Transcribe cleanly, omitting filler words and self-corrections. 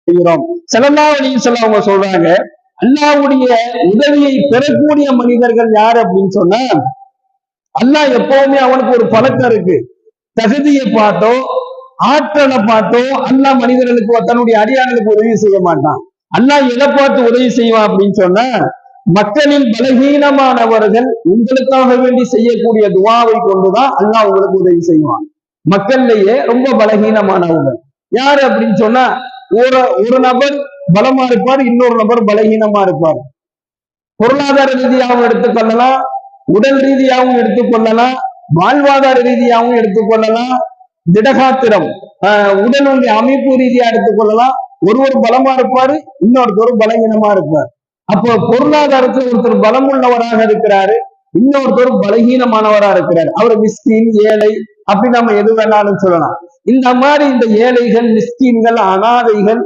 செய்கிறோம். ஸல்லல்லாஹு அலைஹி வஸல்லம் அவங்க சொல்றாங்க, அல்லாஹ்வுடைய உதவியை பெறக்கூடிய மனிதர்கள் யார் அப்படின்னு சொன்னா, அல்லாஹ் எப்பவுமே அவனுக்கு ஒரு பழக்கம் இருக்கு. தகுதியை பார்த்தோ ஆற்றலை பார்த்தோ அல்லாஹ் மனிதர்களுக்கு தன்னுடைய அடியார்களுக்கு உதவி செய்ய மாட்டான். அல்லாஹ் எதை பார்த்து உதவி செய்வான் அப்படின்னு சொன்னா, மக்களின் பலகீனமானவர்கள் உங்களுக்காக வேண்டி செய்யக்கூடிய துவாவை கொண்டுதான் அல்லாஹ் உங்களுக்கு உதவி செய்வான். மக்கள்லயே ரொம்ப பலகீனமானவங்க யாரு அப்படின்னு சொன்னா, ஒரு நபர் பலமா இருப்பார், இன்னொரு நபர் பலகீனமா இருப்பார். பொருளாதார ரீதியாகவும் எடுத்துக்கொள்ளலாம், உடல் ரீதியாகவும் எடுத்துக்கொள்ளலாம், வாழ்வாதார ரீதியாகவும் எடுத்துக்கொள்ளலாம், திடகாத்திரம் உடலுடைய அமைப்பு ரீதியா எடுத்துக்கொள்ளலாம். ஒருவர் பலமா இருப்பாரு, இன்னொருத்தர் பலகீனமா இருப்பார். அப்போ பொருளாதாரத்தில் ஒருத்தர் பலம் உள்ளவராக இருக்கிறாரு, இன்னொருத்தர் பலகீனமானவராக இருக்கிறார். அவர் மிஸ்கின், ஏழை, அப்படி நம்ம எது வேணாலும் சொல்லலாம். இந்த மாதிரி இந்த ஏழைகள், மிஸ்கீன்கள், அனாதைகள்